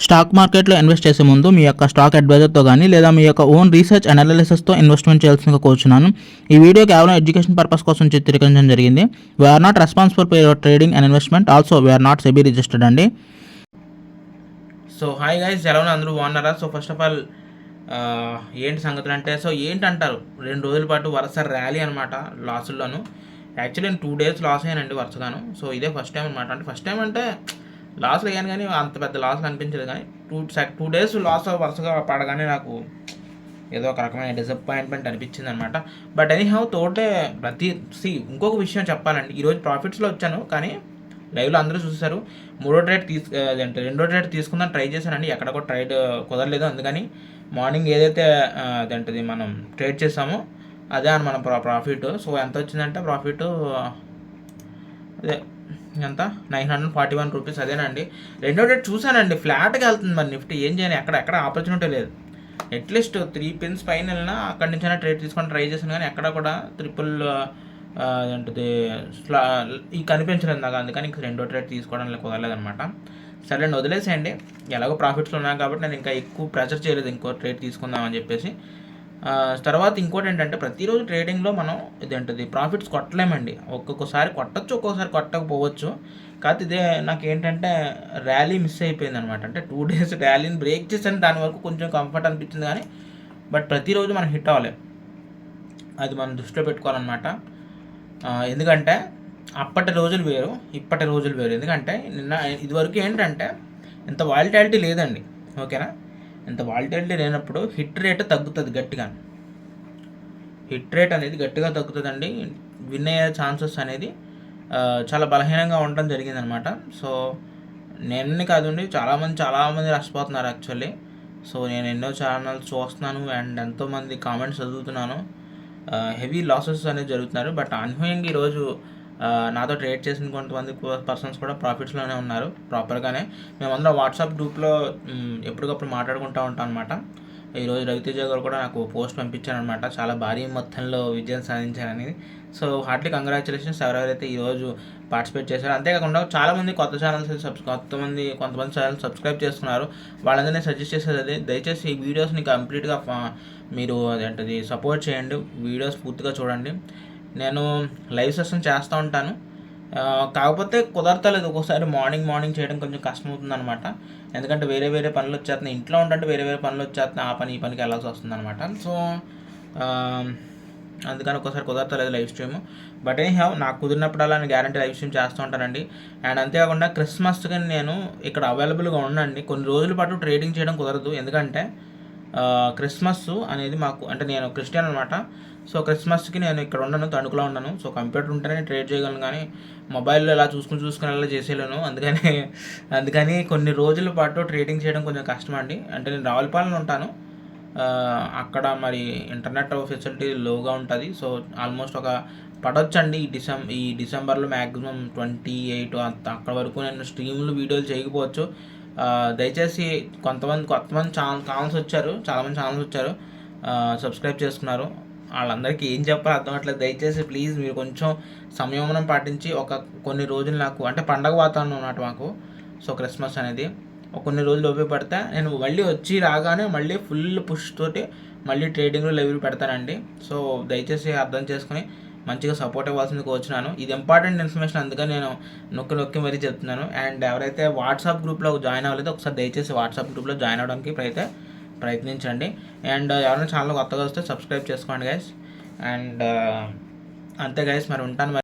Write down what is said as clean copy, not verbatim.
Stock మార్కెట్లో invest చేసే ముందు మీ యొక్క స్టాక్ అడ్వైజర్తో కానీ లేదా మీ యొక్క ఓన్ రీసెర్చ్ అనాలిసిస్తో ఇన్వెస్ట్మెంట్ చేయాల్సిందిగా కోరుచున్నాను. ఈ వీడియో కేవలం ఎడ్యుకేషన్ పర్పస్ కోసం చిత్రీకరించడం జరిగింది. We are not responsible for your trading and investment. Also we are not SEBI registered అండి. సో హాయ్ గైస్, ఎలా ఉన్నారు? అందరూ బాగున్నారా? సో ఫస్ట్ ఆఫ్ ఆల్ ఏంటి సంగతులు అంటే, సో ఏంటంటారు, 2 రోజుల పాటు వరుస ర్యాలీ అనమాట లాసుల్లోను. యాక్చువల్లీ నేను 2 days లాస్ అయ్యానండి వరుసగాను. సో ఇదే ఫస్ట్ టైం అనమాట. అంటే ఫస్ట్ టైం అంటే లాస్లు అయ్యాను, కానీ అంత పెద్ద లాస్లు అనిపించలేదు. కానీ 2 days లాస్ వరుసగా పడగానే నాకు ఏదో ఒక రకమైన డిసప్పాయింట్మెంట్ అనిపించింది అనమాట. బట్ ఎనీహౌ తోటే ఇంకొక విషయం చెప్పాలండి. ఈరోజు ప్రాఫిట్స్లో వచ్చాను, కానీ లైవ్లో అందరూ చూసారు. రెండో ట్రేడ్ తీసుకుందాం ట్రై చేశానండి. ఎక్కడ కూడా ట్రేడ్ కుదరలేదు. అందుకని మార్నింగ్ ఏదైతే అదేంటిది మనం ట్రేడ్ చేసామో అదే అని మన ప్రాఫిట్. సో ఎంత వచ్చిందంటే ప్రాఫిట్ అదే ఎంత 941 రూపీస్ అదేనండి. రెండో డేట్ చూసానండి, ఫ్లాట్గా వెళ్తుంది మరి నిఫ్టీ. ఏం చేయను, ఎక్కడ ఆపర్చునిటీ లేదు. అట్లీస్ట్ 3 pins పైన వెళ్ళినా అక్కడి నుంచైనా ట్రేడ్ తీసుకొని ట్రై చేశాను, కానీ ఎక్కడ కూడా ట్రిపుల్ ఏంటిది ఈ కనిపించలేదు నాకు. అందుకని ఇంక రెండో ట్రేడ్ తీసుకోవడం కుదరలేదు అనమాట. సరే అండి, వదిలేసేయండి. ఎలాగో ప్రాఫిట్స్లో ఉన్నాను కాబట్టి నేను ఇంకా ఎక్కువ ప్రెషర్ చేయలేదు ఇంకో ట్రేడ్ తీసుకుందామని చెప్పేసి. తర్వాత ఇంకోటి ఏంటంటే, ప్రతిరోజు ట్రేడింగ్లో మనం ఇదేంటిది ప్రాఫిట్స్ కొట్టలేమండి. ఒక్కొక్కసారి కొట్టచ్చు, ఒక్కొక్కసారి కొట్టకపోవచ్చు. కాకపోతే ఇదే నాకు ఏంటంటే ర్యాలీ మిస్ అయిపోయింది అనమాట. అంటే 2 days ర్యాలీని బ్రేక్ చేసాను, దాని వరకు కొంచెం కంఫర్ట్ అనిపించింది. కానీ బట్ ప్రతిరోజు మనం హిట్ అవ్వాలి, అది మనం దృష్టిలో పెట్టుకోవాలన్నమాట. ఎందుకంటే అప్పటి రోజులు వేరు, ఇప్పటి రోజులు వేరు. ఎందుకంటే ఇదివరకు ఏంటంటే ఇంత వాలిటాలిటీ లేదండి, ఓకేనా? ఇంత వాలిటాలిటీ లేనప్పుడు హిట్ రేట్ తగ్గుతుంది గట్టిగా. హిట్ రేట్ అనేది గట్టిగా తగ్గుతుందండి. విన్ అయ్యే ఛాన్సెస్ అనేది చాలా బలహీనంగా ఉండడం జరిగిందనమాట. సో నేను కాదండి, చాలామంది నష్టపోతున్నారు యాక్చువల్లీ. సో నేను ఎన్నో ఛానల్స్ చూస్తున్నాను అండ్ ఎంతోమంది కామెంట్స్ చదువుతున్నాను. హెవీ లాసెస్ అనేది జరుగుతున్నారు. బట్ అనూహ్యంగా ఈరోజు నాతో ట్రేడ్ చేసిన కొంతమంది పర్సన్స్ కూడా ప్రాఫిట్స్లోనే ఉన్నారు ప్రాపర్గానే. మేమందరం వాట్సాప్ గ్రూప్లో ఎప్పటికప్పుడు మాట్లాడుకుంటూ ఉంటాం అనమాట. ఈరోజు రవితేజ గారు కూడా నాకు పోస్ట్ పంపించారనమాట, చాలా భారీ మొత్తంలో విజయం సాధించారని. సో హార్ట్లీ కంగ్రాచులేషన్స్ ఎవరెవరైతే ఈరోజు పార్టిసిపేట్ చేశారో. అంతేకాకుండా చాలామంది కొంతమంది ఛానల్ సబ్స్క్రైబ్ చేస్తున్నారు. వాళ్ళందరినీ సజెస్ట్ చేసేది అదే, దయచేసి ఈ వీడియోస్ని కంప్లీట్గా మీరు అదేంటిది సపోర్ట్ చేయండి. వీడియోస్ పూర్తిగా చూడండి. నేను లైవ్ సెషన్ చేస్తూ ఉంటాను, కాకపోతే కుదరతలేదు. ఒక్కోసారి మార్నింగ్ చేయడం కొంచెం కష్టం అవుతుంది అనమాట. ఎందుకంటే వేరే పనులు వచ్చేస్తున్నాయి. ఇంట్లో ఉంటే వేరే పనులు వచ్చేస్తున్నాయి, ఆ పని ఈ పనికి వెళ్ళాల్సి వస్తుంది అనమాట. సో అందుకని ఒక్కోసారి కుదరతలేదు లైవ్ స్ట్రీమ్. బట్ నాకు కుదిరినప్పుడల్లా నేను గ్యారంటీ లైవ్ స్ట్రీమ్ చేస్తూ ఉంటానండి. అండ్ అంతేకాకుండా క్రిస్మస్కి నేను ఇక్కడ అవైలబుల్గా ఉండండి. కొన్ని రోజుల పాటు ట్రేడింగ్ చేయడం కుదరదు, ఎందుకంటే క్రిస్మస్ అనేది మాకు, అంటే నేను క్రిస్టియన్ అనమాట. సో క్రిస్మస్కి నేను ఇక్కడ ఉండను, తణుకులో ఉన్నాను. సో కంప్యూటర్ ఉంటేనే ట్రేడ్ చేయగలను, కానీ మొబైల్లో ఇలా చూసుకుని అలా చేసేయలేను. అందుకని కొన్ని రోజుల పాటు ట్రేడింగ్ చేయడం కొంచెం కష్టం అండి. అంటే నేను రావులపాలెంలో ఉంటాను, అక్కడ మరి ఇంటర్నెట్ ఫెసిలిటీ లోగా ఉంటుంది. సో ఆల్మోస్ట్ ఒక పడొచ్చండి ఈ డిసెంబర్లో మ్యాక్సిమం 28 అక్కడ వరకు నేను స్ట్రీమ్లు వీడియోలు చేయకపోవచ్చు. దయచేసి కొంతమంది ఛానల్స్ వచ్చారు, చాలామంది ఛానల్స్ వచ్చారు, సబ్స్క్రైబ్ చేసుకున్నారు. వాళ్ళందరికీ ఏం చెప్పాలో అర్థం అవ్వట్లేదు. దయచేసి ప్లీజ్ మీరు కొంచెం సంయమనం పాటించి కొన్ని రోజులు, నాకు అంటే పండగ వాతావరణం అన్నమాట మాకు. సో క్రిస్మస్ అనేది కొన్ని రోజులు ఉపయోగపడితే నేను మళ్ళీ రాగానే మళ్ళీ ఫుల్ పుష్ తోటి మళ్ళీ ట్రేడింగ్లో లైవ్ పెడతానండి. సో దయచేసి అర్థం చేసుకుని మంచిగా సపోర్ట్ ఇవ్వాల్సింది కోరుచున్నాను. ఇది ఇంపార్టెంట్ ఇన్ఫర్మేషన్, అందుకని నేను నొక్కి మరీ చెప్తున్నాను. అండ్ ఎవరైతే వాట్సాప్ గ్రూప్లో జాయిన్ అవ్వలేదో ఒకసారి దయచేసి వాట్సాప్ గ్రూప్లో జాయిన్ అవ్వడానికి ప్రయత్నించండి. అండ్ ఎవరైనా ఛానల్ కొత్తగా వస్తే సబ్స్క్రైబ్ చేసుకోండి గైస్. అండ్ అంతే గైస్, మరి ఉంటాను.